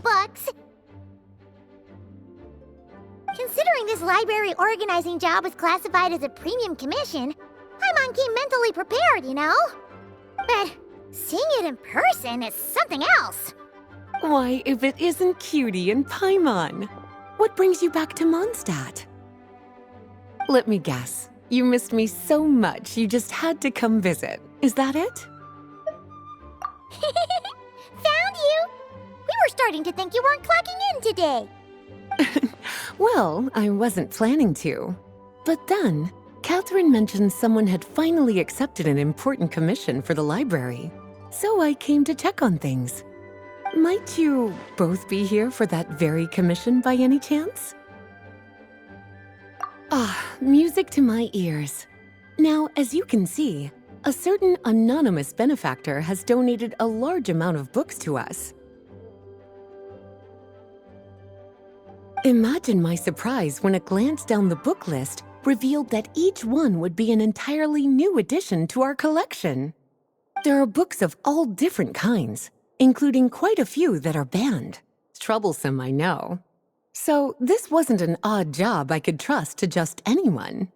books. Considering this library organizing job is classified as a premium commission, Paimon came mentally prepared, you know? But seeing it in person is something else. Why, if it isn't Cutie and Paimon? What brings you back to Mondstadt? Let me guess. You missed me so much you just had to come visit. Is that it? Found you! We were starting to think you weren't clocking in today. Well, I wasn't planning to. But then, Catherine mentioned someone had finally accepted an important commission for the library. So I came to check on things. Might you both be here for that very commission by any chance? Ah, music to my ears. Now, as you can see, a certain anonymous benefactor has donated a large amount of books to us. Imagine my surprise when a glance down the book list revealed that each one would be an entirely new addition to our collection. There are books of all different kinds, including quite a few that are banned. Troublesome, I know. So this wasn't an odd job I could trust to just anyone.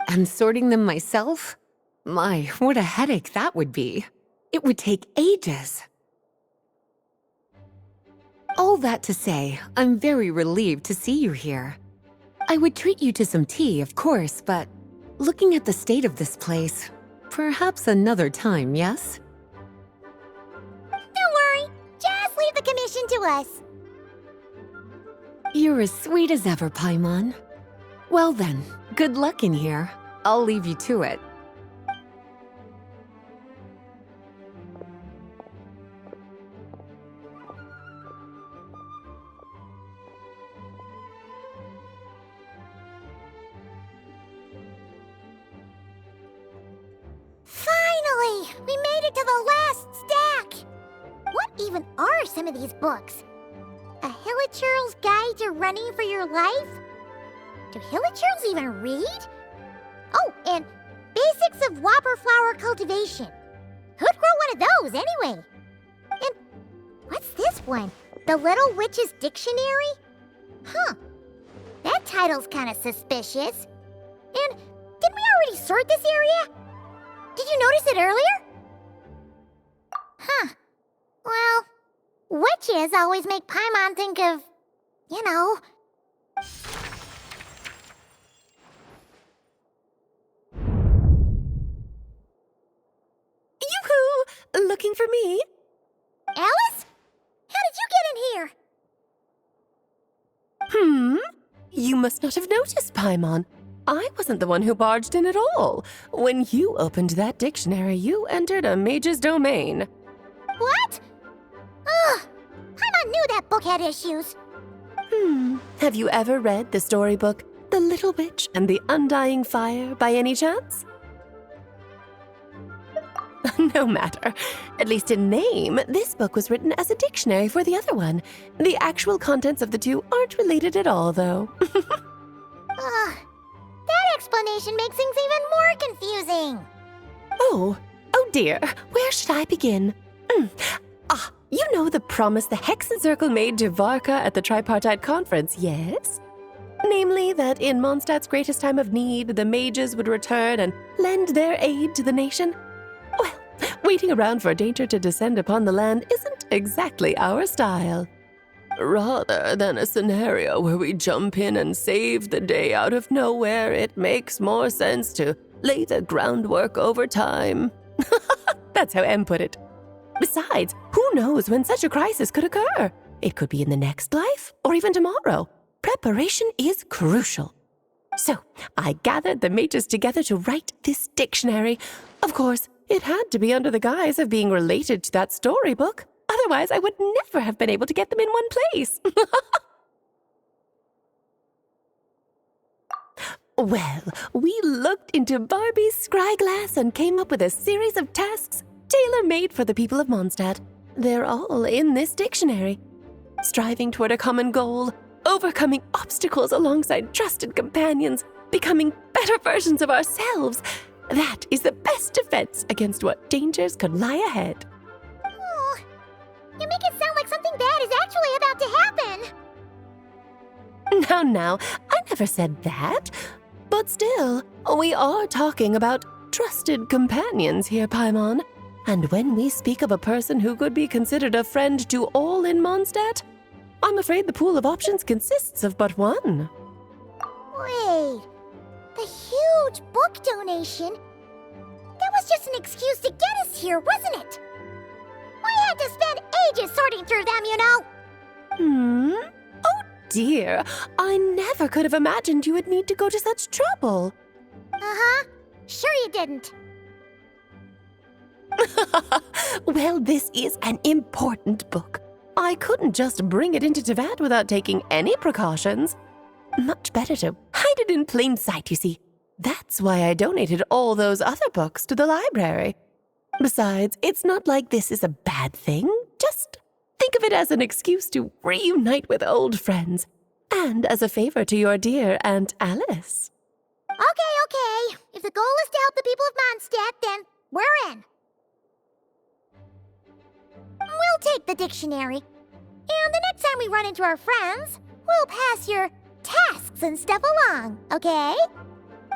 And sorting them myself? My, what a headache that would be. It would take ages. All that to say, I'm very relieved to see you here. I would treat you to some tea, of course, but looking at the state of this place, perhaps another time, yes? Don't worry, just leave the commission to us. You're as sweet as ever, Paimon. Well then, good luck in here. I'll leave you to it. Finally! We made it to the last stack! What even are some of these books? A Hilichurl's Guide to Running for Your Life? Do Hilichurls even read? Oh, and Basics of Whopper Flower Cultivation. Who'd grow one of those, anyway? And what's this one? The Little Witch's Dictionary? Huh. That title's kind of suspicious. And didn't we already sort this area? Did you notice it earlier? Huh. Well, witches always make Paimon think of, you know... Yoo-hoo! Looking for me? Alice? How did you get in here? You must not have noticed, Paimon. I wasn't the one who barged in at all. When you opened that dictionary, you entered a mage's domain. What? Ugh! Paimon knew that book had issues. Have you ever read the storybook, The Little Witch and the Undying Fire, by any chance? No matter. At least in name, this book was written as a dictionary for the other one. The actual contents of the two aren't related at all, though. Ugh. That explanation makes things even more confusing. Oh dear. Where should I begin? You know the promise the Hexen Circle made to Varka at the Tripartite Conference, yes? Namely, that in Mondstadt's greatest time of need, the mages would return and lend their aid to the nation? Well, waiting around for danger to descend upon the land isn't exactly our style. Rather than a scenario where we jump in and save the day out of nowhere, it makes more sense to lay the groundwork over time. That's how Em put it. Besides, who knows when such a crisis could occur? It could be in the next life, or even tomorrow. Preparation is crucial. So, I gathered the mages together to write this dictionary. Of course, it had to be under the guise of being related to that storybook. Otherwise, I would never have been able to get them in one place. Well, we looked into Barbie's scryglass and came up with a series of tasks tailor-made for the people of Mondstadt. They're all in this dictionary. Striving toward a common goal, overcoming obstacles alongside trusted companions, becoming better versions of ourselves. That is the best defense against what dangers could lie ahead. Oh, you make it sound like something bad is actually actually about to happen. Now, I never said that. But still, we are talking about trusted companions here, Paimon. And when we speak of a person who could be considered a friend to all in Mondstadt, I'm afraid the pool of options consists of but one. Wait, the huge book donation? That was just an excuse to get us here, wasn't it? We had to spend ages sorting through them, you know. Oh dear, I never could have imagined you would need to go to such trouble. Uh-huh. Sure you didn't. Well, this is an important book. I couldn't just bring it into Teyvat without taking any precautions. Much better to hide it in plain sight, you see. That's why I donated all those other books to the library. Besides, it's not like this is a bad thing. Just think of it as an excuse to reunite with old friends. And as a favor to your dear Aunt Alice. Okay. If the goal is to help the people of Mondstadt, then we're in. We'll take the dictionary. And the next time we run into our friends, we'll pass your tasks and stuff along, okay?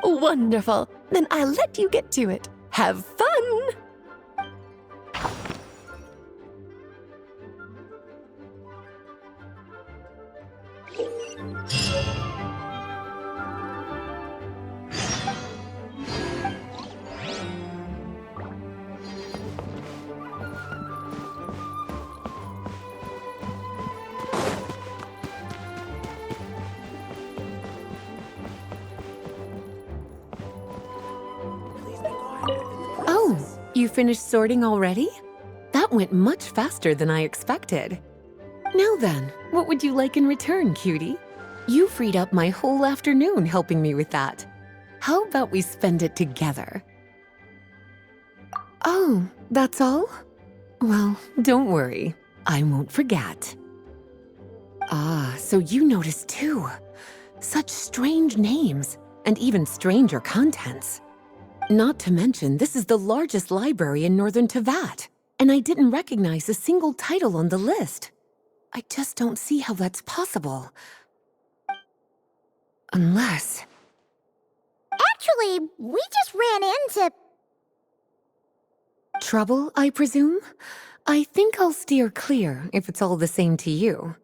Wonderful. Then I'll let you get to it. Have fun! Oh, you finished sorting already? That went much faster than I expected. Now then, what would you like in return, cutie? You freed up my whole afternoon helping me with that. How about we spend it together? Oh, that's all? Well, don't worry. I won't forget. Ah, so you noticed too. Such strange names, and even stranger contents. Not to mention, this is the largest library in Northern Teyvat, and I didn't recognize a single title on the list. I just don't see how that's possible. Unless... Actually, we just ran into... Trouble, I presume? I think I'll steer clear if it's all the same to you.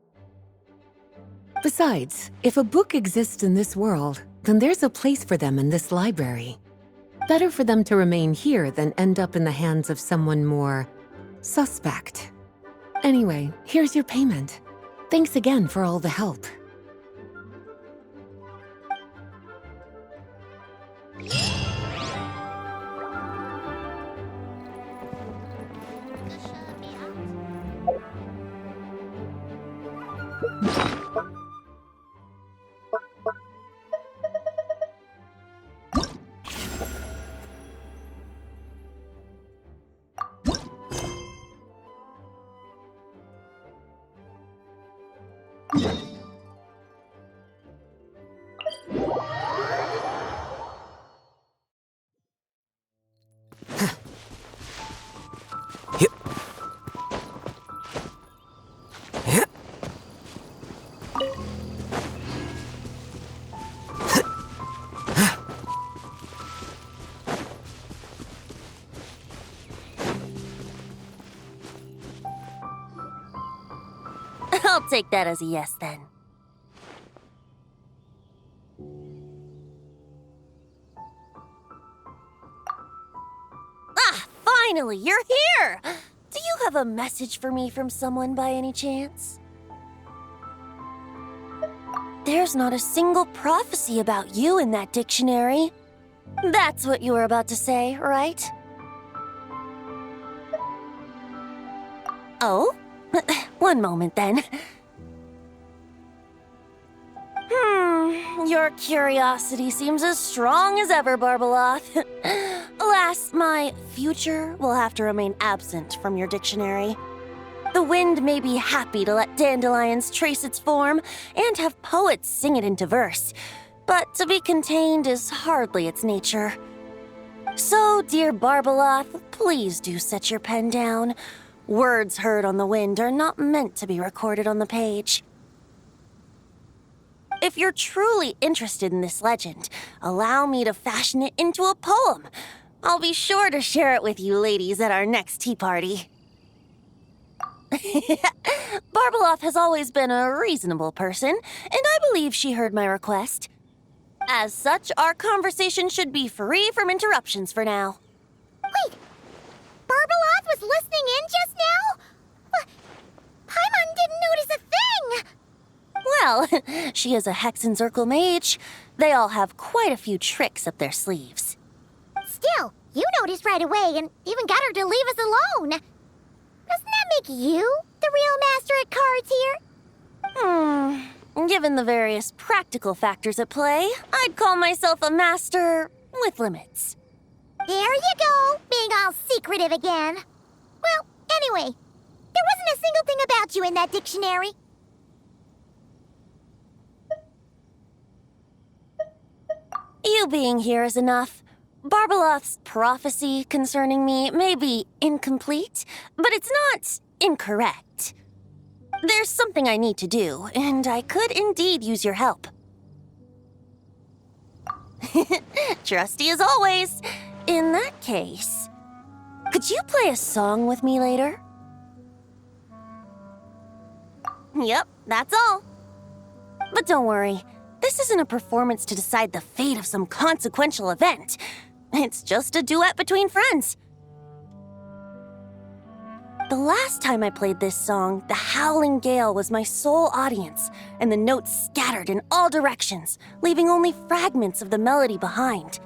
Besides, if a book exists in this world, then there's a place for them in this library. Better for them to remain here than end up in the hands of someone more suspect. Anyway, here's your payment. Thanks again for all the help. I'll take that as a yes, then. Ah, finally, you're here! Do you have a message for me from someone by any chance? There's not a single prophecy about you in that dictionary. That's what you were about to say, right? Oh? One moment, then. Your curiosity seems as strong as ever, Barbeloth. Alas, my future will have to remain absent from your dictionary. The wind may be happy to let dandelions trace its form and have poets sing it into verse, but to be contained is hardly its nature. So, dear Barbeloth, please do set your pen down. Words heard on the wind are not meant to be recorded on the page. If you're truly interested in this legend, allow me to fashion it into a poem. I'll be sure to share it with you ladies at our next tea party. Barbeloth has always been a reasonable person, and I believe she heard my request. As such, our conversation should be free from interruptions for now. Wait, Barbeloth was listening in just now? Paimon didn't notice a thing! Well, she is a Hexenzirkel mage. They all have quite a few tricks up their sleeves. Still, you noticed right away and even got her to leave us alone. Doesn't that make you the real master at cards here? Given the various practical factors at play, I'd call myself a master with limits. There you go, being all secretive again. Well, anyway, there wasn't a single thing about you in that dictionary. You being here is enough. Barbeloth's prophecy concerning me may be incomplete, but it's not incorrect. There's something I need to do, and I could indeed use your help. Trusty as always. In that case, could you play a song with me later? Yep, that's all. But don't worry, this isn't a performance to decide the fate of some consequential event. It's just a duet between friends. The last time I played this song, the howling gale was my sole audience, and the notes scattered in all directions, leaving only fragments of the melody behind.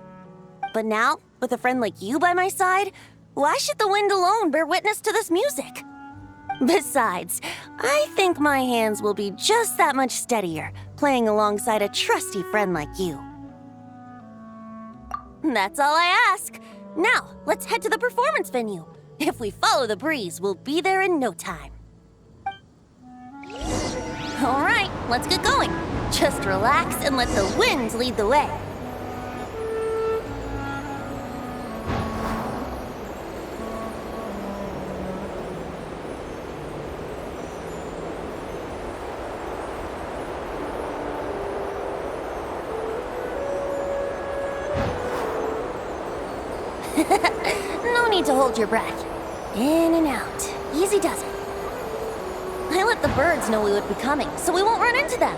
But now, with a friend like you by my side, why should the wind alone bear witness to this music? Besides, I think my hands will be just that much steadier, playing alongside a trusty friend like you. That's all I ask. Now, let's head to the performance venue. If we follow the breeze, we'll be there in no time. All right, let's get going. Just relax and let the wind lead the way. No need to hold your breath. In and out. Easy does it. I let the birds know we would be coming, so we won't run into them.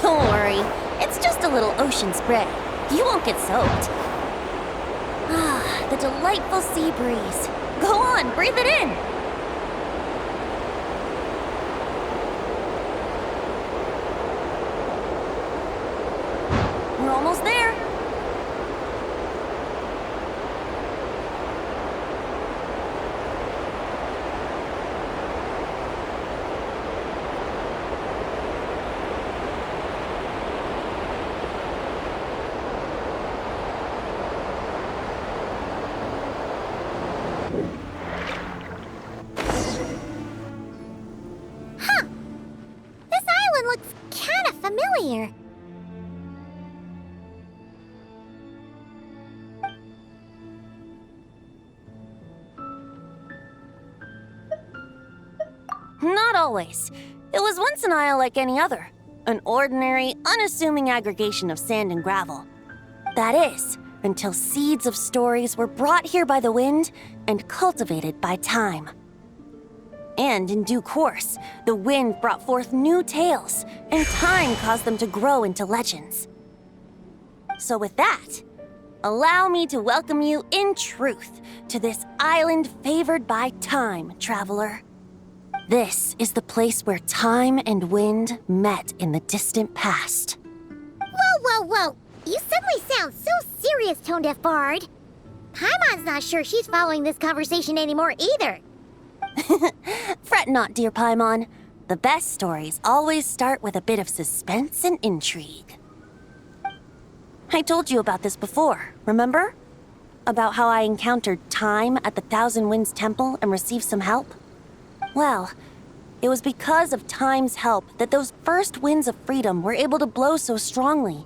Don't worry, it's just a little ocean spray. You won't get soaked. Ah, the delightful sea breeze. Go on, breathe it in. We're almost there. Familiar. Not always. It was once an isle like any other. An ordinary, unassuming aggregation of sand and gravel. That is, until seeds of stories were brought here by the wind and cultivated by time. And in due course, the wind brought forth new tales, and time caused them to grow into legends. So with that, allow me to welcome you in truth to this island favored by time, traveler. This is the place where time and wind met in the distant past. Whoa. You suddenly sound so serious, Tone Deaf Bard. Paimon's not sure she's following this conversation anymore either. Fret not, dear Paimon. The best stories always start with a bit of suspense and intrigue. I told you about this before, remember? About how I encountered Time at the Thousand Winds Temple and received some help? Well, it was because of Time's help that those first winds of freedom were able to blow so strongly.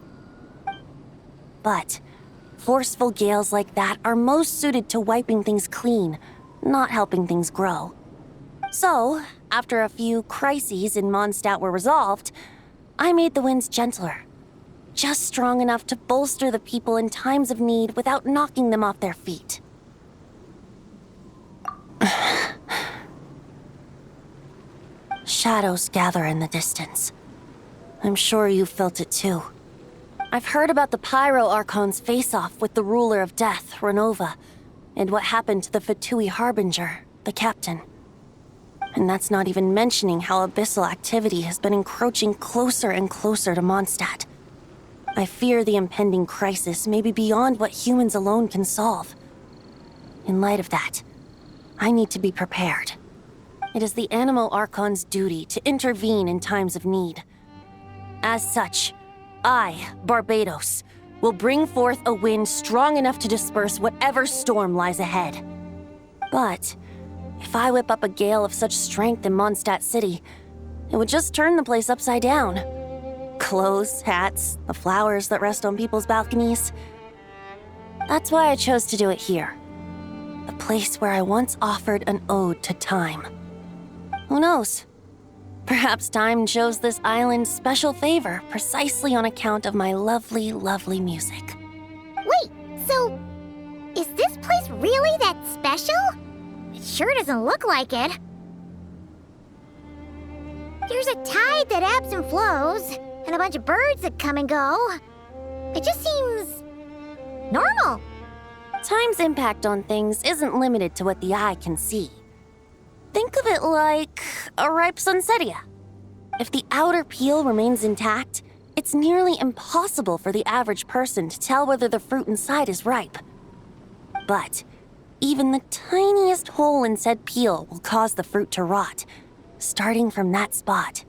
But forceful gales like that are most suited to wiping things clean, not helping things grow. So, after a few crises in Mondstadt were resolved, I made the winds gentler. Just strong enough to bolster the people in times of need without knocking them off their feet. Shadows gather in the distance. I'm sure you felt it too. I've heard about the Pyro Archon's face-off with the ruler of death, Renova, and what happened to the Fatui Harbinger, the captain. And that's not even mentioning how abyssal activity has been encroaching closer and closer to Mondstadt. I fear the impending crisis may be beyond what humans alone can solve. In light of that, I need to be prepared. It is the Animal Archon's duty to intervene in times of need. As such, I, Barbados, will bring forth a wind strong enough to disperse whatever storm lies ahead. But if I whip up a gale of such strength in Mondstadt City, it would just turn the place upside down. Clothes, hats, the flowers that rest on people's balconies. That's why I chose to do it here. The place where I once offered an ode to time. Who knows? Perhaps time chose this island special favor precisely on account of my lovely, lovely music. Wait, so is this place really that special? It sure doesn't look like it. There's a tide that ebbs and flows, and a bunch of birds that come and go. It just seems normal. Time's impact on things isn't limited to what the eye can see. Think of it like a ripe sunsetia. If the outer peel remains intact, it's nearly impossible for the average person to tell whether the fruit inside is ripe. But even the tiniest hole in said peel will cause the fruit to rot, starting from that spot.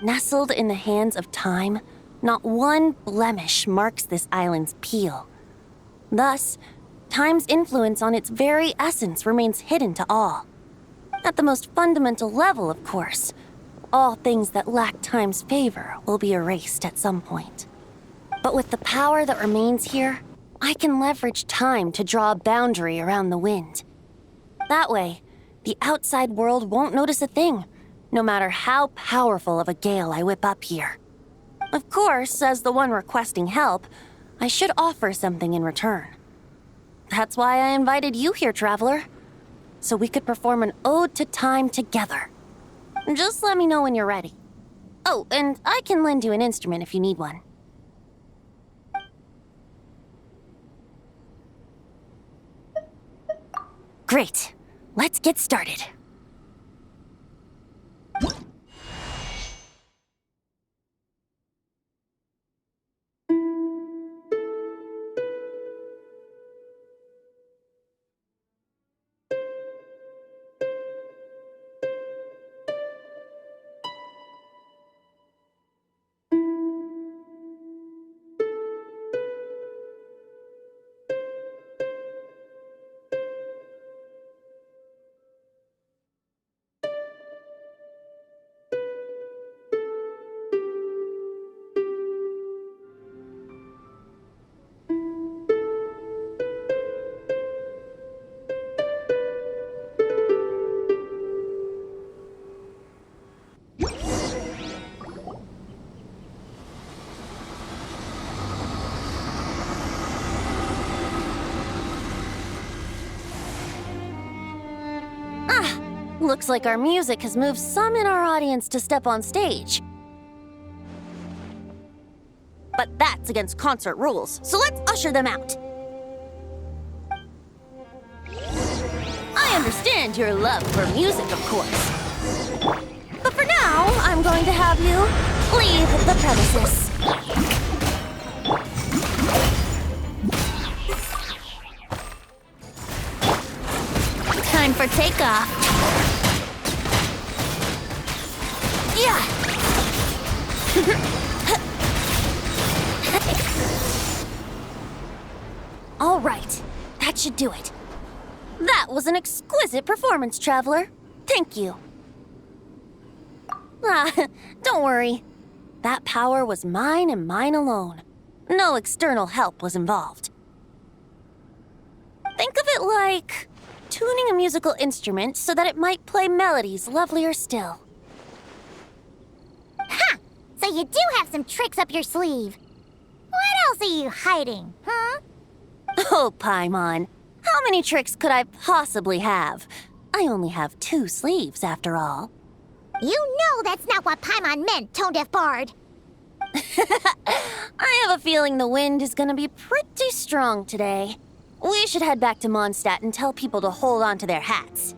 Nestled in the hands of time, not one blemish marks this island's peel. Thus, time's influence on its very essence remains hidden to all. At the most fundamental level, of course, all things that lack time's favor will be erased at some point. But with the power that remains here, I can leverage time to draw a boundary around the wind. That way, the outside world won't notice a thing, no matter how powerful of a gale I whip up here. Of course, as the one requesting help, I should offer something in return. That's why I invited you here, traveler. So we could perform an ode to time together. Just let me know when you're ready. Oh, and I can lend you an instrument if you need one. Great. Let's get started. Looks like our music has moved some in our audience to step on stage. But that's against concert rules, so let's usher them out. I understand your love for music, of course. But for now, I'm going to have you leave the premises. Time for takeoff. Yeah! All right, that should do it. That was an exquisite performance, Traveler. Thank you. Don't worry. That power was mine and mine alone. No external help was involved. Think of it like tuning a musical instrument so that it might play melodies lovelier still. Ha! So you do have some tricks up your sleeve. What else are you hiding, huh? Oh, Paimon. How many tricks could I possibly have? I only have 2 sleeves, after all. You know that's not what Paimon meant, Tone-Deaf Bard. I have a feeling the wind is gonna be pretty strong today. We should head back to Mondstadt and tell people to hold on to their hats.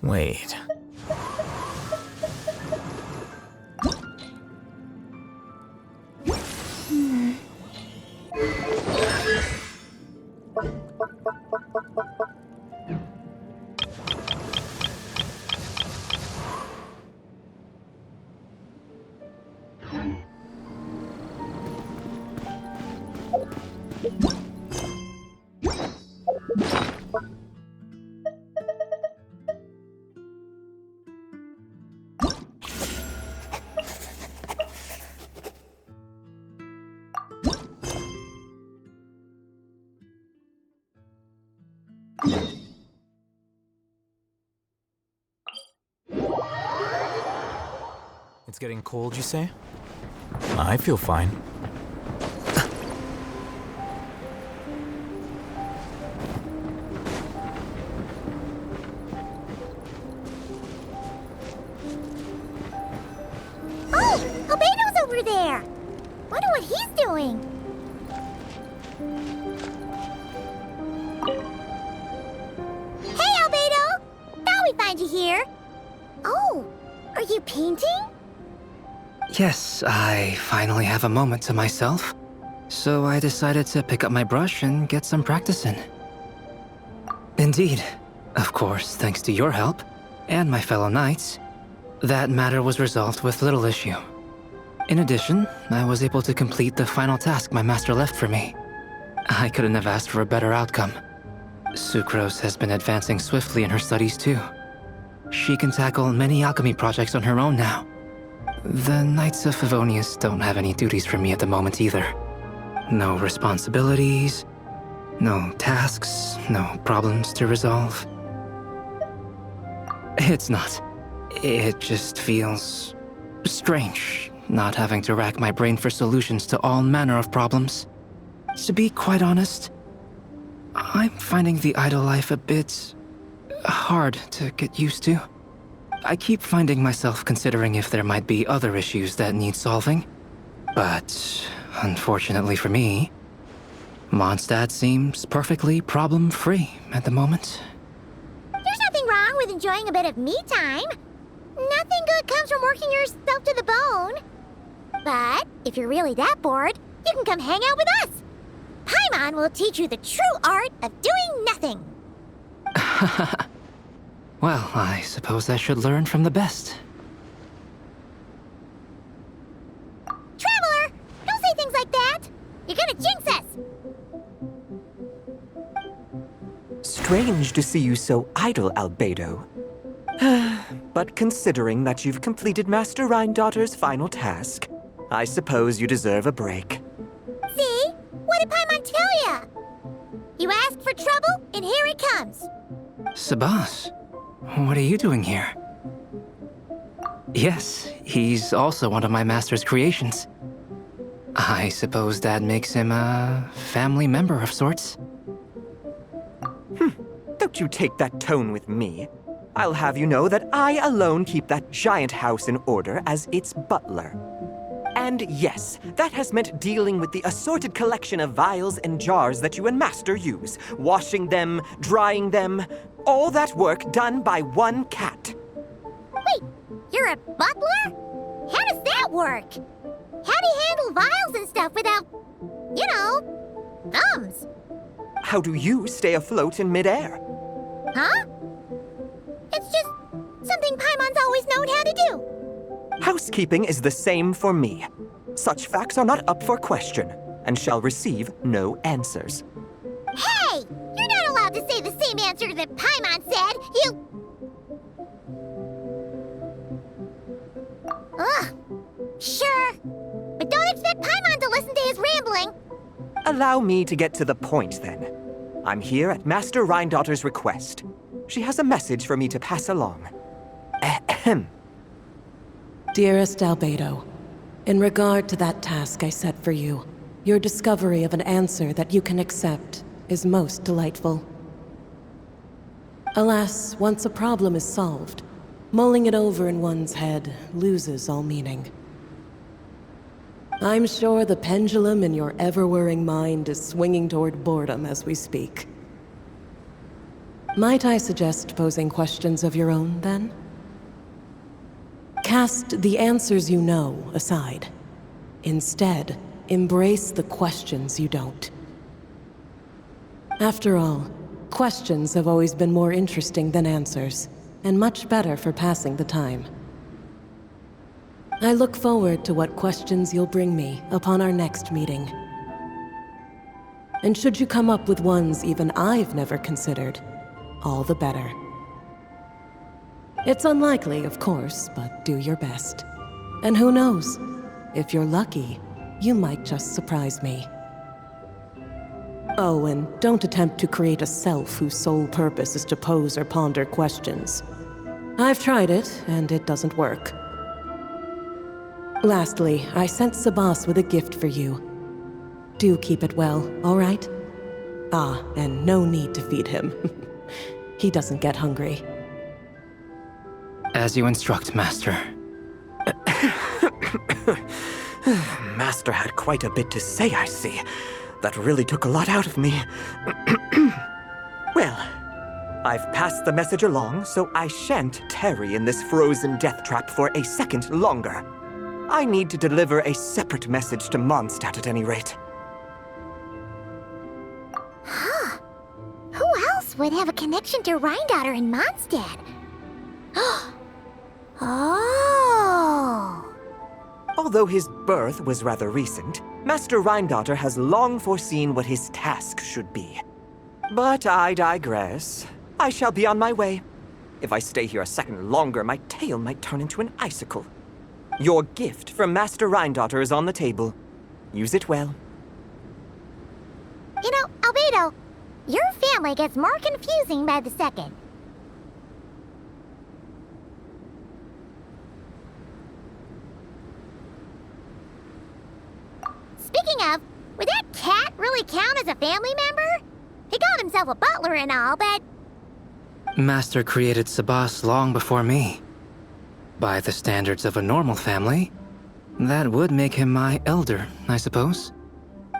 Wait. It's getting cold, you say? I feel fine. Oh, Albedo's over there. Wonder what he's doing. Hey, Albedo! Thought we'd find you here. Oh, are you painting? Yes, I finally have a moment to myself. So I decided to pick up my brush and get some practice in. Indeed. Of course, thanks to your help, and my fellow knights, that matter was resolved with little issue. In addition, I was able to complete the final task my master left for me. I couldn't have asked for a better outcome. Sucrose has been advancing swiftly in her studies too. She can tackle many alchemy projects on her own now. The Knights of Favonius don't have any duties for me at the moment either. No responsibilities, no tasks, no problems to resolve. It's not. It just feels strange, not having to rack my brain for solutions to all manner of problems. To be quite honest, I'm finding the idle life a bit hard to get used to. I keep finding myself considering if there might be other issues that need solving. But, unfortunately for me, Mondstadt seems perfectly problem-free at the moment. There's nothing wrong with enjoying a bit of me time. Nothing good comes from working yourself to the bone. But if you're really that bored, you can come hang out with us. Paimon will teach you the true art of doing nothing. Well, I suppose I should learn from the best. Traveler, don't say things like that. You're gonna jinx us. Strange to see you so idle, Albedo. But considering that you've completed Master Rhindaughter's final task, I suppose you deserve a break. See? What did Paimon tell ya? You asked for trouble, and here it comes. Sabas, what are you doing here? Yes, he's also one of my master's creations. I suppose that makes him a family member of sorts. Don't you take that tone with me. I'll have you know that I alone keep that giant house in order as its butler. And yes, that has meant dealing with the assorted collection of vials and jars that you and Master use, washing them, drying them, all that work done by one cat. Wait, you're a butler? How does that work? How do you handle vials and stuff without, thumbs? How do you stay afloat in midair? Huh? It's just something Paimon's always known how to do. Housekeeping is the same for me. Such facts are not up for question, and shall receive no answers. Hey! You're not allowed to say the same answer that Paimon said! Ugh. Sure. But don't expect Paimon to listen to his rambling. Allow me to get to the point, then. I'm here at Master Rhindaughter's request. She has a message for me to pass along. Ahem. Dearest Albedo, in regard to that task I set for you, your discovery of an answer that you can accept is most delightful. Alas, once a problem is solved, mulling it over in one's head loses all meaning. I'm sure the pendulum in your ever-whirring mind is swinging toward boredom as we speak. Might I suggest posing questions of your own, then? Cast the answers you know aside. Instead, embrace the questions you don't. After all, questions have always been more interesting than answers, and much better for passing the time. I look forward to what questions you'll bring me upon our next meeting. And should you come up with ones even I've never considered, all the better. It's unlikely, of course, but do your best. And who knows? If you're lucky, you might just surprise me. Oh, and don't attempt to create a self whose sole purpose is to pose or ponder questions. I've tried it, and it doesn't work. Lastly, I sent Sabas with a gift for you. Do keep it well, all right? Ah, and no need to feed him. He doesn't get hungry. As you instruct, Master. Master had quite a bit to say, I see. That really took a lot out of me. Well, I've passed the message along, so I shan't tarry in this frozen death trap for a second longer. I need to deliver a separate message to Mondstadt at any rate. Huh. Who else would have a connection to Rhindaughter and Mondstadt? Oh! Although his birth was rather recent, Master Rhindaughter has long foreseen what his task should be. But I digress. I shall be on my way. If I stay here a second longer, my tail might turn into an icicle. Your gift from Master Rhindaughter is on the table. Use it well. Albedo, your family gets more confusing by the second. Speaking of, would that cat really count as a family member? He got himself a butler and all, but... Master created Sabas long before me. By the standards of a normal family, that would make him my elder, I suppose.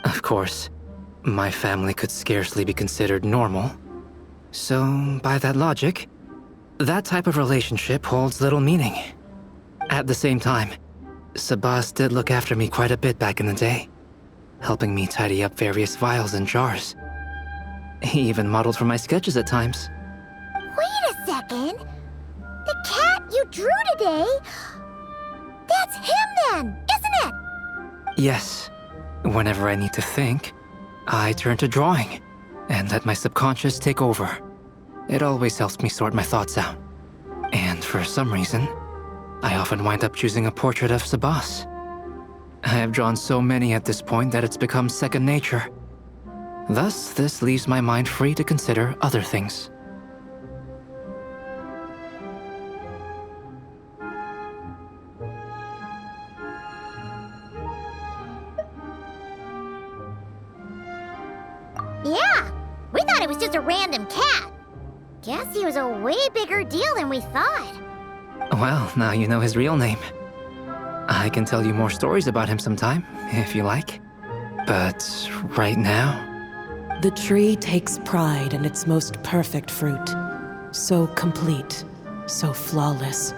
Of course, my family could scarcely be considered normal. So, by that logic, that type of relationship holds little meaning. At the same time, Sabas did look after me quite a bit back in the day, helping me tidy up various vials and jars. He even modeled for my sketches at times. Wait a second. The cat you drew today? That's him then, isn't it? Yes. Whenever I need to think, I turn to drawing and let my subconscious take over. It always helps me sort my thoughts out. And for some reason, I often wind up choosing a portrait of Sabas. I have drawn so many at this point that it's become second nature. Thus, this leaves my mind free to consider other things. Yeah, we thought it was just a random cat. Guess he was a way bigger deal than we thought. Well, now you know his real name. I can tell you more stories about him sometime, if you like. But right now... The tree takes pride in its most perfect fruit. So complete, so flawless.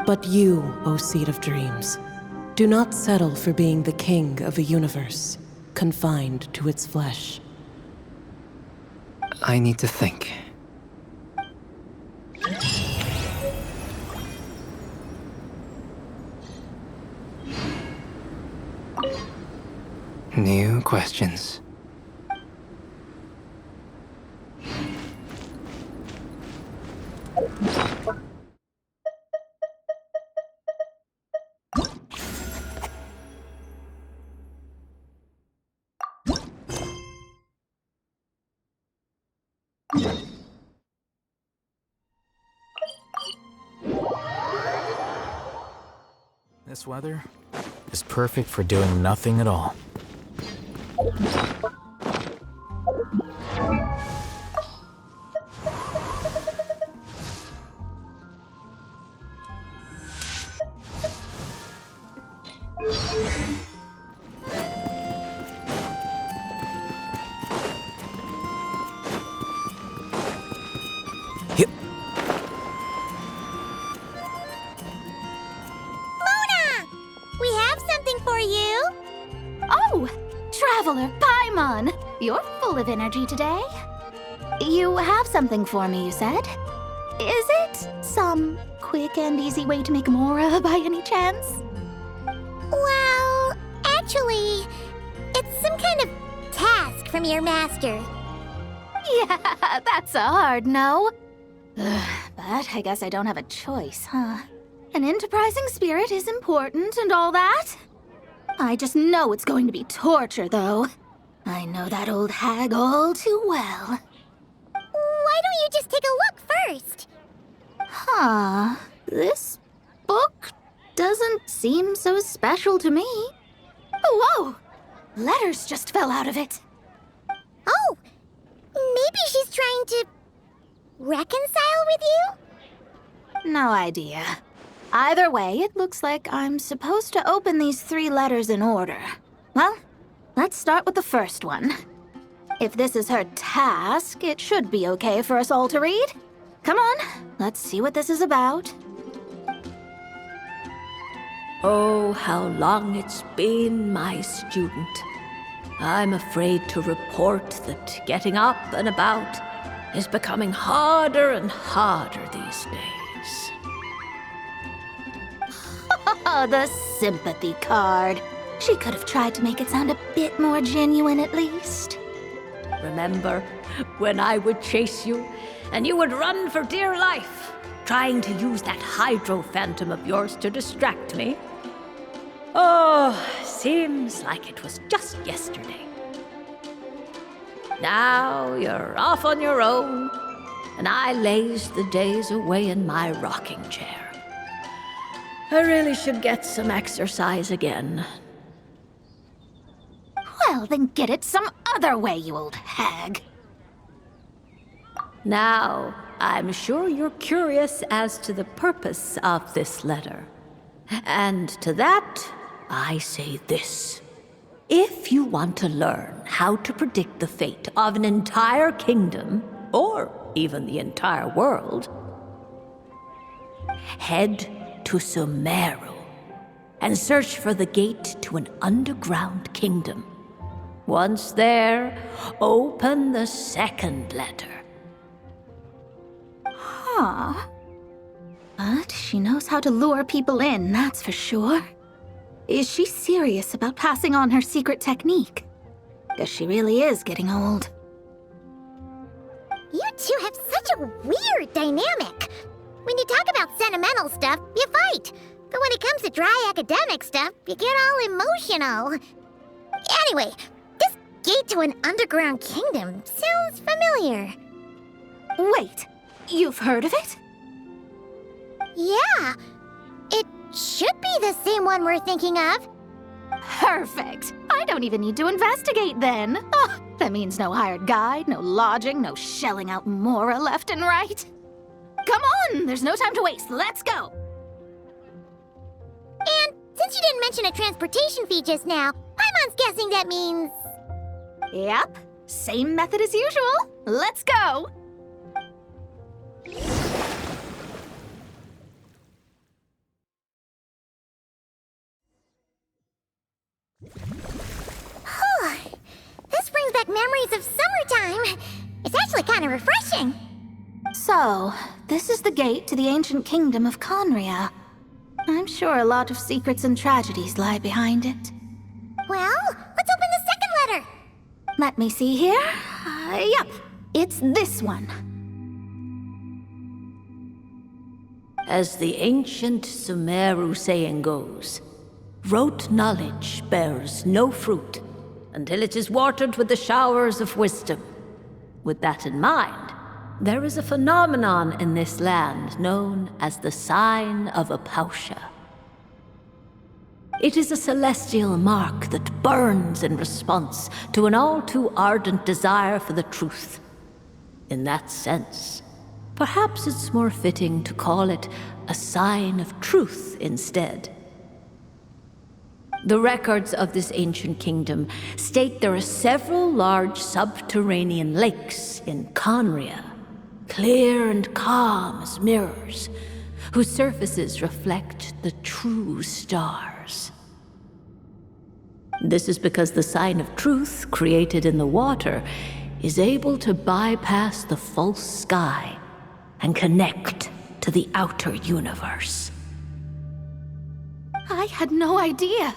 But you, O Seed of Dreams, do not settle for being the king of a universe, confined to its flesh. I need to think. New questions. This weather is perfect for doing nothing at all. Yep. We have something for you. Oh, Traveler Paimon! You're full of energy today. You have something for me, you said? Is it some quick and easy way to make Mora by any chance? Well, actually, it's some kind of task from your master. Yeah, that's a hard no. But I guess I don't have a choice, huh? An enterprising spirit is important and all that. I just know it's going to be torture, though. I know that old hag all too well. Why don't you just take a look first? Huh. This book doesn't seem so special to me. Oh, whoa! Letters just fell out of it. Oh, maybe she's trying to reconcile with you? No idea. Either way, it looks like I'm supposed to open these 3 letters in order. Well, let's start with the first one. If this is her task, it should be okay for us all to read. Come on, let's see what this is about. Oh, how long it's been, my student. I'm afraid to report that getting up and about is becoming harder and harder these days. Oh, the sympathy card. She could have tried to make it sound a bit more genuine at least. Remember when I would chase you and you would run for dear life, trying to use that hydro phantom of yours to distract me? Oh, seems like it was just yesterday. Now you're off on your own, and I laze the days away in my rocking chair. I really should get some exercise again. Well, then get it some other way, you old hag. Now, I'm sure you're curious as to the purpose of this letter. And to that, I say this. If you want to learn how to predict the fate of an entire kingdom, or even the entire world, head to Sumeru and search for the gate to an underground kingdom. Once there, open the second letter. Huh. But she knows how to lure people in, that's for sure. Is she serious about passing on her secret technique? Guess she really is getting old. You two have such a weird dynamic. When you talk about sentimental stuff, you fight. But when it comes to dry academic stuff, you get all emotional. Anyway, this gate to an underground kingdom sounds familiar. Wait, you've heard of it? Yeah, it should be the same one we're thinking of. Perfect. I don't even need to investigate then. Oh, that means no hired guide, no lodging, no shelling out Mora left and right. Come on, there's no time to waste. Let's go. And since you didn't mention a transportation fee just now, Paimon's guessing that means... Yep, same method as usual. Let's go. memories of summertime. It's actually kind of refreshing. So, this is the gate to the ancient kingdom of Conria. I'm sure a lot of secrets and tragedies lie behind it. Well, let's open the second letter. Let me see here. Yep, it's this one. As the ancient Sumeru saying goes, rote knowledge bears no fruit until it is watered with the showers of wisdom. With that in mind, there is a phenomenon in this land known as the Sign of Apausha. It is a celestial mark that burns in response to an all too ardent desire for the truth. In that sense, perhaps it's more fitting to call it a sign of truth instead. The records of this ancient kingdom state there are several large subterranean lakes in Conria, clear and calm as mirrors, whose surfaces reflect the true stars. This is because the sign of truth created in the water is able to bypass the false sky and connect to the outer universe. I had no idea.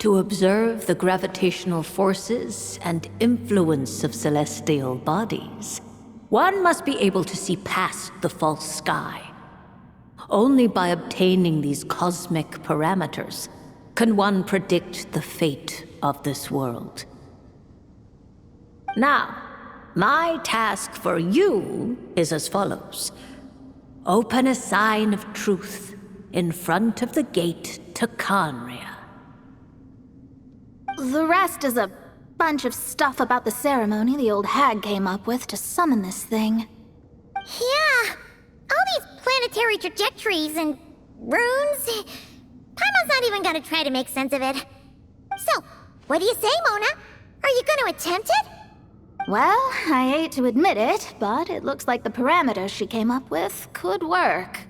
To observe the gravitational forces and influence of celestial bodies, one must be able to see past the false sky. Only by obtaining these cosmic parameters can one predict the fate of this world. Now, my task for you is as follows. Open a sign of truth in front of the gate to Conria. The rest is a bunch of stuff about the ceremony the old hag came up with to summon this thing. Yeah, all these planetary trajectories and runes. Paimon's not even gonna try to make sense of it. So, what do you say, Mona? Are you gonna attempt it? Well, I hate to admit it, but it looks like the parameters she came up with could work.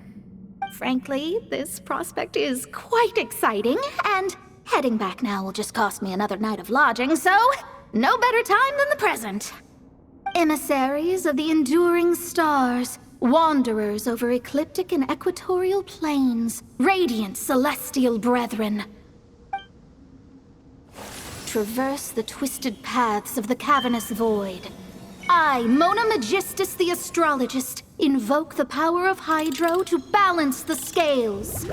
Frankly, this prospect is quite exciting, and heading back now will just cost me another night of lodging, so no better time than the present. Emissaries of the enduring stars, wanderers over ecliptic and equatorial plains, radiant celestial brethren. Traverse the twisted paths of the cavernous void. I, Mona Magistus the Astrologist, invoke the power of Hydro to balance the scales.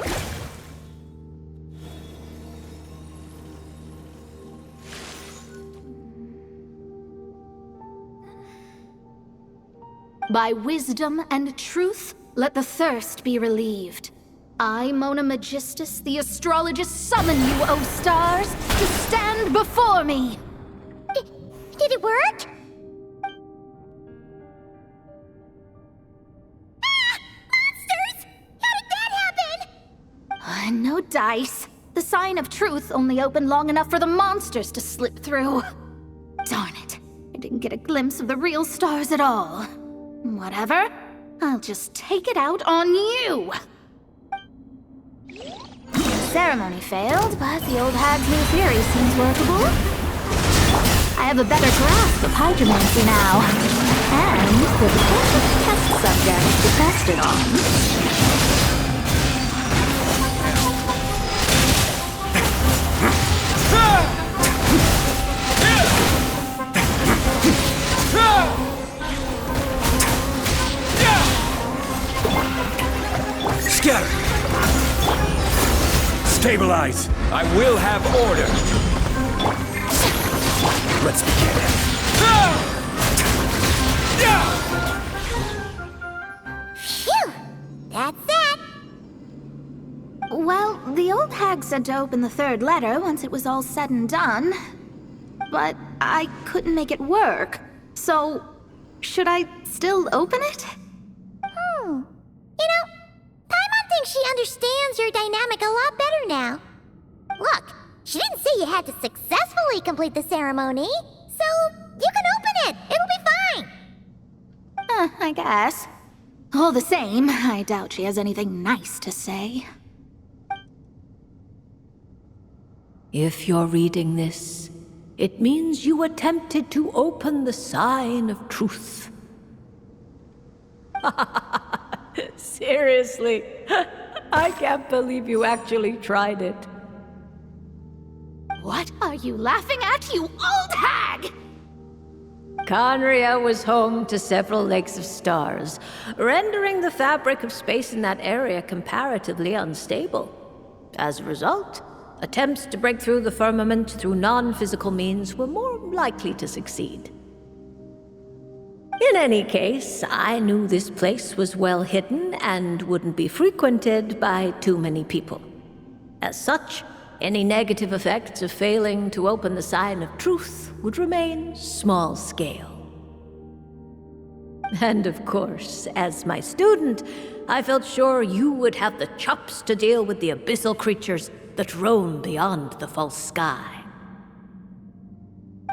By wisdom and truth, let the thirst be relieved. I, Mona Magistus, the Astrologist, summon you, O stars, to stand before me! Did it work? Ah! Monsters! How did that happen? No dice. The sign of truth only opened long enough for the monsters to slip through. Darn it. I didn't get a glimpse of the real stars at all. Whatever. I'll just take it out on you! The ceremony failed, but the old hag's new theory seems workable. I have a better grasp of hydromancy now. And the perfect test subject to test it on. Scatter! Stabilize! I will have order! Let's begin. Phew! That's that! Well, the old hag said to open the third letter once it was all said and done. But I couldn't make it work. So, should I still open it? You know, Paimon thinks she understands your dynamic a lot better now. Look, she didn't say you had to successfully complete the ceremony, so you can open it. It'll be fine. I guess. All the same, I doubt she has anything nice to say. If you're reading this, It means you attempted to open the sign of truth. Seriously, I can't believe you actually tried it. What are you laughing at, you old hag? Conria was home to several lakes of stars, rendering the fabric of space in that area comparatively unstable. As a result, attempts to break through the firmament through non-physical means were more likely to succeed. In any case, I knew this place was well hidden and wouldn't be frequented by too many people. As such, any negative effects of failing to open the sign of truth would remain small scale. And of course, as my student, I felt sure you would have the chops to deal with the abyssal creatures that roam beyond the false sky.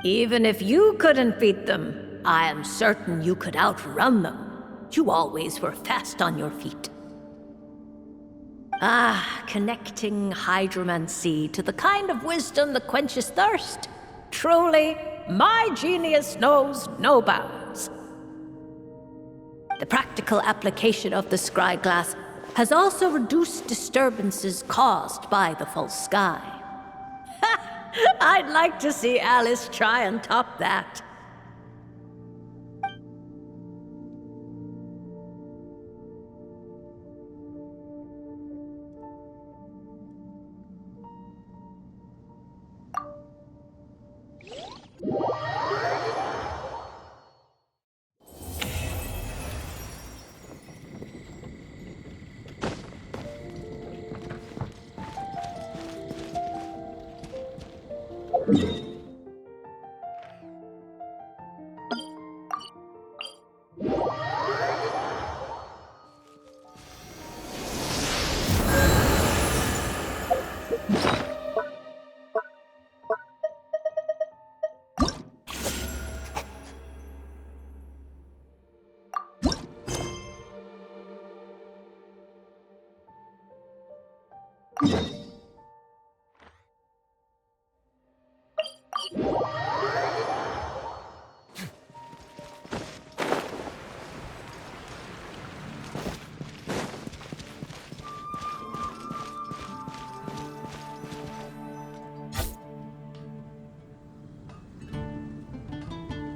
Even if you couldn't beat them, I am certain you could outrun them. You always were fast on your feet. Connecting hydromancy to the kind of wisdom that quenches thirst. Truly, my genius knows no bounds. The practical application of the scry glass has also reduced disturbances caused by the false sky. I'd like to see Alice try and top that.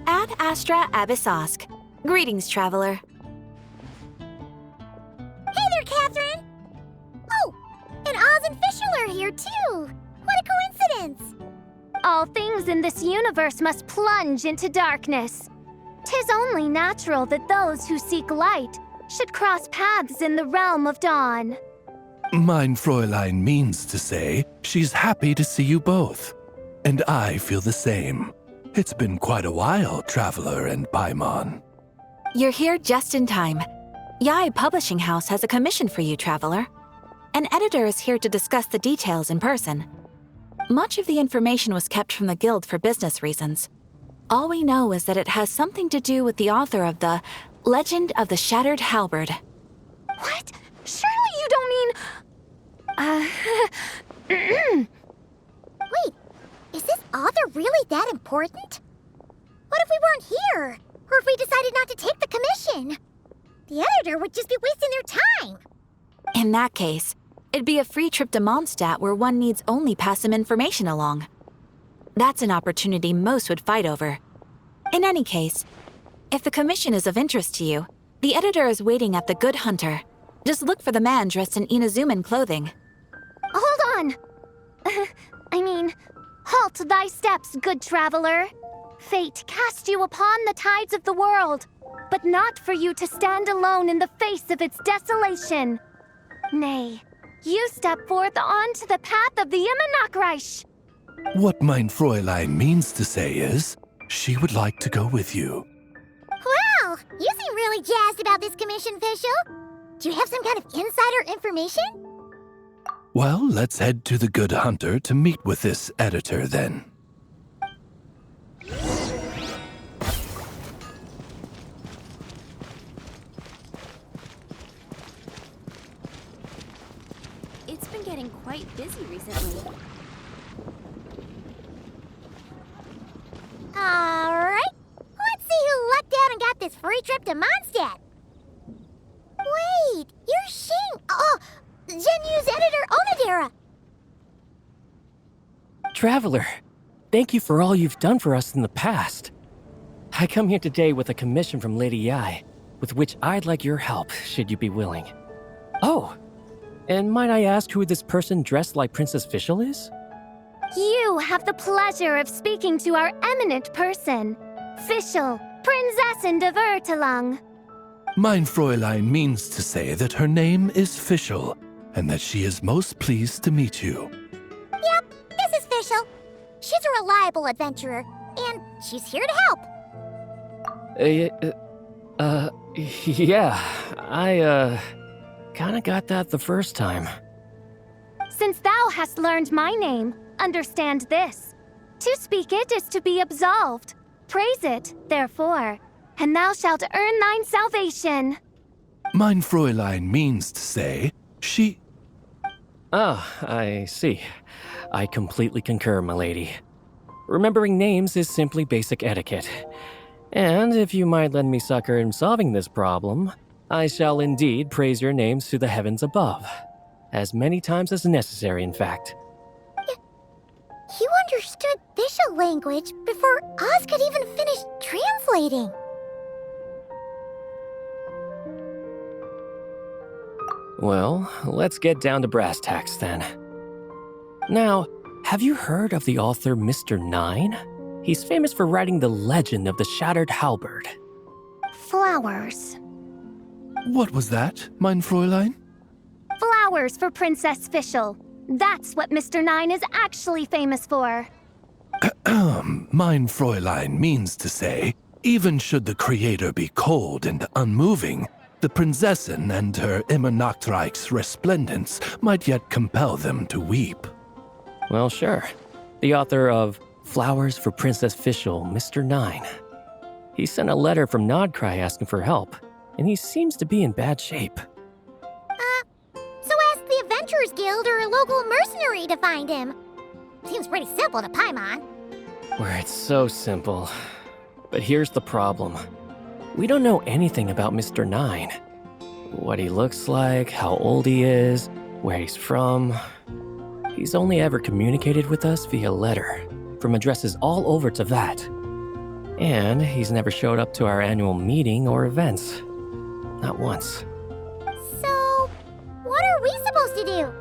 Ad Astra Abyssosk. Greetings, traveler. Hey there, Catherine! Oh, and Oz and Fischl are here too! What a coincidence! All things in this universe must plunge into darkness. 'Tis only natural that those who seek light should cross paths in the realm of dawn. Mein Fräulein means to say she's happy to see you both. And I feel the same. It's been quite a while, Traveler and Paimon. You're here just in time. Yai Publishing House has a commission for you, traveler. An editor is here to discuss the details in person. Much of the information was kept from the Guild for business reasons. All we know is that it has something to do with the author of the Legend of the Shattered Halberd. What? Surely you don't mean... Wait, is this author really that important? What if we weren't here? Or if we decided not to take the commission? The editor would just be wasting their time. In that case, it'd be a free trip to Mondstadt where one needs only pass some information along. That's an opportunity most would fight over. In any case, if the commission is of interest to you, the editor is waiting at the Good Hunter. Just look for the man dressed in Inazuman clothing. Hold on! Halt thy steps, good traveler. Fate cast you upon the tides of the world, but not for you to stand alone in the face of its desolation. Nay, you step forth onto the path of the Immernachtreich. What mein Fräulein means to say is, she would like to go with you. Wow, you seem really jazzed about this commission, Fischl. Do you have some kind of insider information? Well, let's head to the Good Hunter to meet with this editor then. It's been getting quite busy recently. trip to Mondstadt. Wait, you're Shing. Oh, Genyu's editor, Onodera. Traveler, thank you for all you've done for us in the past. I come here today with a commission from Lady Yai, with which I'd like your help, should you be willing. Oh, and might I ask who this person dressed like Princess Fischl is? You have the pleasure of speaking to our eminent person, Fischl, Prinzessin de Vertalang. Mein Fräulein means to say that her name is Fischl, and that she is most pleased to meet you. Yep, this is Fischl. She's a reliable adventurer, and she's here to help. Yeah, I, kinda got that the first time. Since thou hast learned my name, understand this. To speak it is to be absolved. Praise it, therefore, and thou shalt earn thine salvation. Mein Fräulein means to say she... Ah, I see. I completely concur, my lady. Remembering names is simply basic etiquette. And if you might lend me succor in solving this problem, I shall indeed praise your names to the heavens above. As many times as necessary, in fact. You understood Fischl language before Oz could even finish translating. Well, let's get down to brass tacks then. Now, have you heard of the author Mr. Nine? He's famous for writing the legend of the Shattered Halberd. Flowers. What was that, mein Fräulein? Flowers for Princess Fischl. That's what Mr. Nine is actually famous for. Mein Fräulein means to say, even should the creator be cold and unmoving, the Prinzessin and her immer Nachtreich's resplendence might yet compel them to weep. Well, sure. The author of Flowers for Princess Fischl, Mr. Nine. He sent a letter from Nodcry asking for help, and he seems to be in bad shape. So ask the Adventurers Guild or a local mercenary to find him. Seems pretty simple to Paimon. Where it's so simple. But here's the problem. We don't know anything about Mr. Nine. What he looks like, how old he is, where he's from. He's only ever communicated with us via letter, from addresses all over Teyvat. And he's never showed up to our annual meeting or events. Not once. So, what are we supposed to do?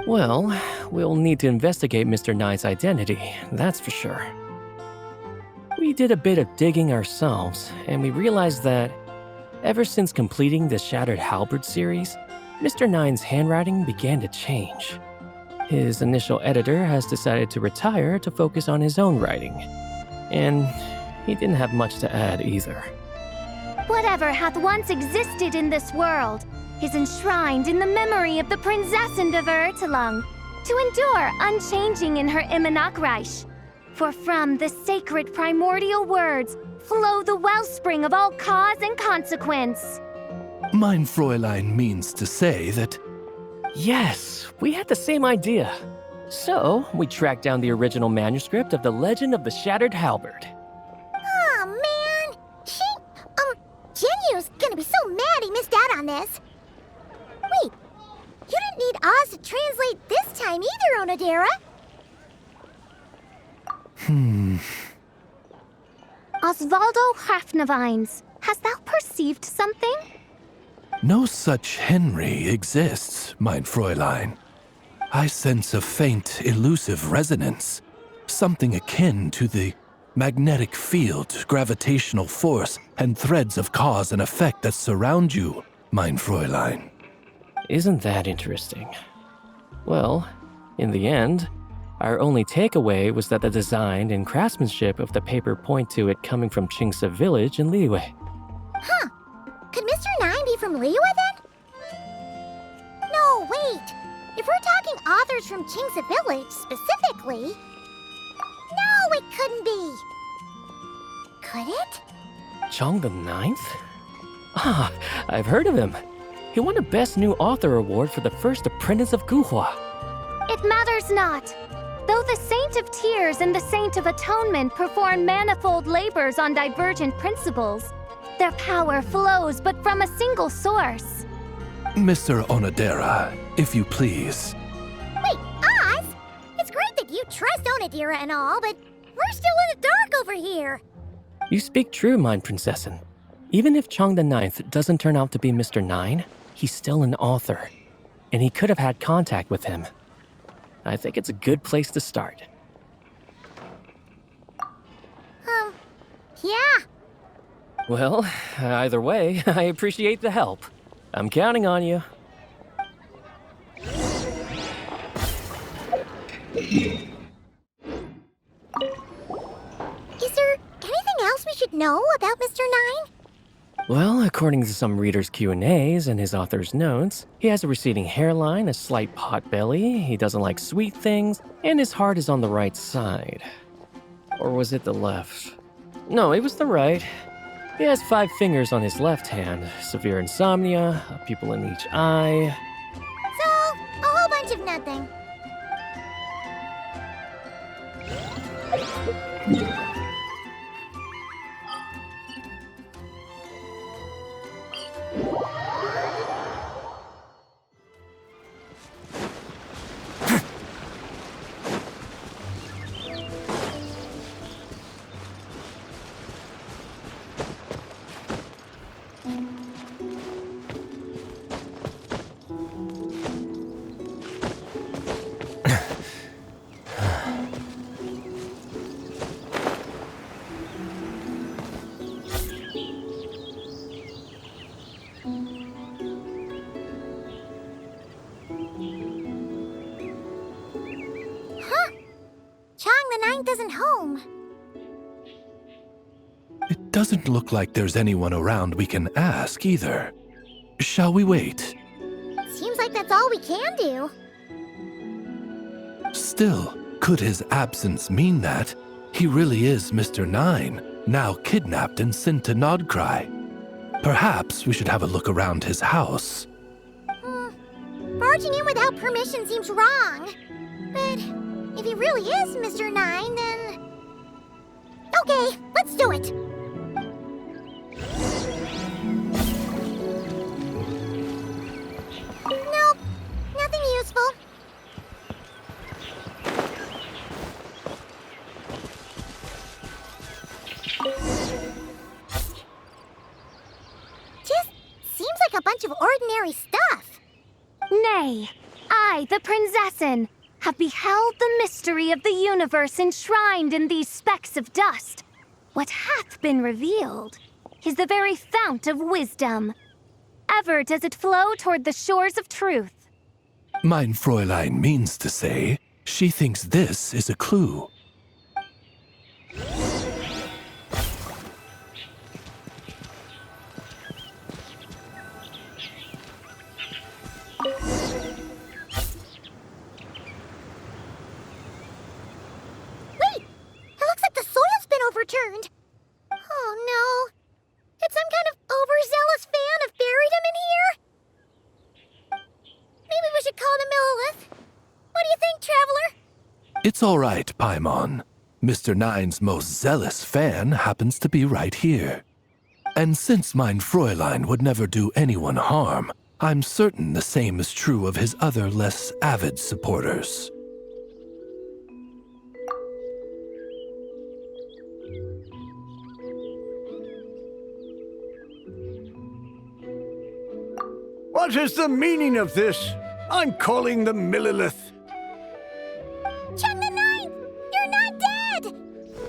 Well, we'll need to investigate Mr. Nine's identity, that's for sure. We did a bit of digging ourselves, and we realized that ever since completing the Shattered Halberd series, Mr. Nine's handwriting began to change. His initial editor has decided to retire to focus on his own writing, and he didn't have much to add either. Whatever hath once existed in this world is enshrined in the memory of the Prinzessin de Vertalang, to endure unchanging in her Immanakreich. For from the sacred primordial words flow the wellspring of all cause and consequence. Mein Fräulein means to say that... Yes, we had the same idea. So, we tracked down the original manuscript of the Legend of the Shattered Halberd. Aw, man! Genyu's gonna be so mad he missed out on this. Wait, you didn't need Oz to translate this time either, Onodera. Osvaldo Hafnavines, hast thou perceived something? No such Henry exists, mein Fräulein. I sense a faint, elusive resonance. Something akin to the magnetic field, gravitational force, and threads of cause and effect that surround you, mein Fräulein. Isn't that interesting? Well, in the end, our only takeaway was that the design and craftsmanship of the paper point to it coming from Qingce village in Liyue. Huh. Could Mr. Nine be from Liyue then? No, wait. If we're talking authors from Qingce village specifically... No, it couldn't be. Could it? Chong the Ninth? Ah, I've heard of him. He won a Best New Author award for the first apprentice of Guhua. It matters not. Though the Saint of Tears and the Saint of Atonement perform manifold labors on divergent principles, Their power flows but from a single source. Mr. Onodera, if you please. Wait, Oz? It's great that you trust Onodera and all, but we're still in the dark over here. You speak true, Mind Princessin. Even if Chang the Ninth doesn't turn out to be Mr. Nine, he's still an author, and he could have had contact with him. I think it's a good place to start. Yeah. Well, either way, I appreciate the help. I'm counting on you. Is there anything else we should know about Mr. Nine? Well, according to some readers' Q&As and his author's notes, he has a receding hairline, a slight pot belly, he doesn't like sweet things, and his heart is on the right side. Or was it the left? No, it was the right. He has 5 fingers on his left hand, severe insomnia, a pupil in each eye. So, a whole bunch of nothing. Isn't home. It doesn't look like there's anyone around we can ask either. Shall we wait? Seems like that's all we can do. Still, could his absence mean that he really is Mr. Nine, now kidnapped and sent to Nodcry? Perhaps we should have a look around his house. Barging in without permission seems wrong. But if he really is Mr. Nine, then... Okay, let's do it! Nope, nothing useful. Just seems like a bunch of ordinary stuff. Nay, I, the Princessin, have beheld the mystery of the universe enshrined in these specks of dust. What hath been revealed is the very fount of wisdom. Ever does it flow toward the shores of truth. Mein Fräulein means to say she thinks this is a clue. Overturned. Oh no. Did some kind of overzealous fan have buried him in here? Maybe we should call him Millilith. What do you think, Traveler? It's all right, Paimon. Mr. Nine's most zealous fan happens to be right here. And since Mein Fräulein would never do anyone harm, I'm certain the same is true of his other less avid supporters. What is the meaning of this? I'm calling the Millilith. Chang the Ninth! You're not dead!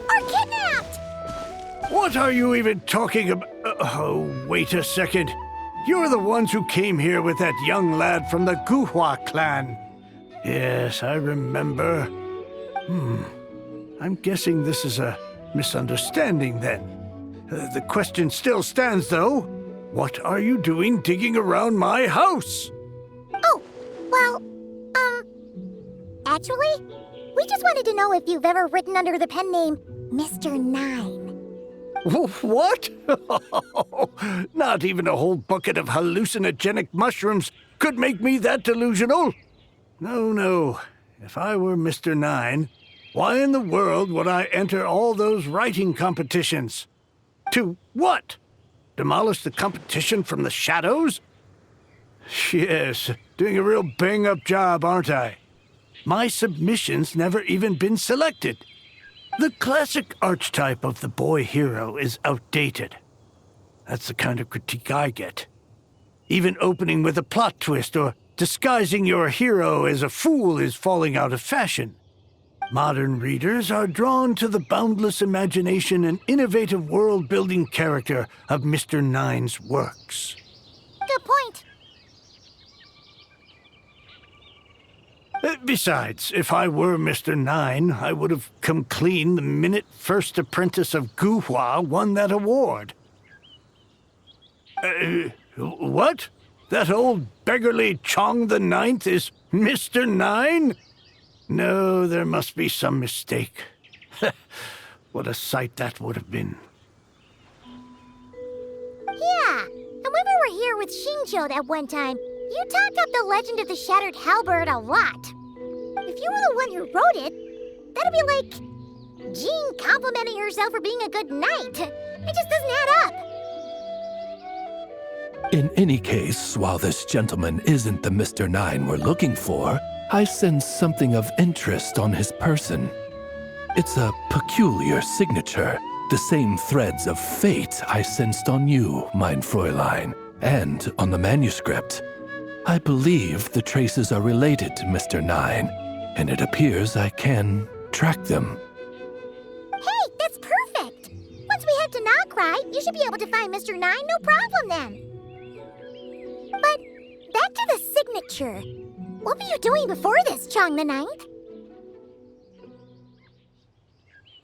Or kidnapped! What are you even talking about? Oh, wait a second. You're the ones who came here with that young lad from the Guhua clan. Yes, I remember. I'm guessing this is a misunderstanding then. The question still stands, though. What are you doing digging around my house? Oh, well, actually, we just wanted to know if you've ever written under the pen name Mr. Nine. What? Not even a whole bucket of hallucinogenic mushrooms could make me that delusional. No. If I were Mr. Nine, why in the world would I enter all those writing competitions? To what? Demolish the competition from the shadows? Yes, doing a real bang-up job, aren't I? My submission's never even been selected. The classic archetype of the boy hero is outdated. That's the kind of critique I get. Even opening with a plot twist or disguising your hero as a fool is falling out of fashion. Modern readers are drawn to the boundless imagination and innovative world-building character of Mr. Nine's works. Good point. Besides, if I were Mr. Nine, I would have come clean the minute First Apprentice of Guhua won that award. What? That old beggarly Chong the Ninth is Mr. Nine? No, there must be some mistake. What a sight that would have been. Yeah, and when we were here with Shinjo that one time, you talked up the legend of the Shattered Halberd a lot. If you were the one who wrote it, that'd be like Jean complimenting herself for being a good knight. It just doesn't add up. In any case, while this gentleman isn't the Mr. Nine we're looking for, I sense something of interest on his person. It's a peculiar signature, the same threads of fate I sensed on you, mein Fräulein, and on the manuscript. I believe the traces are related to Mr. Nine, and it appears I can track them. Hey, that's perfect! Once we head to Nokrai, you should be able to find Mr. Nine, no problem then. But back to the signature. What were you doing before this, Chong the Ninth?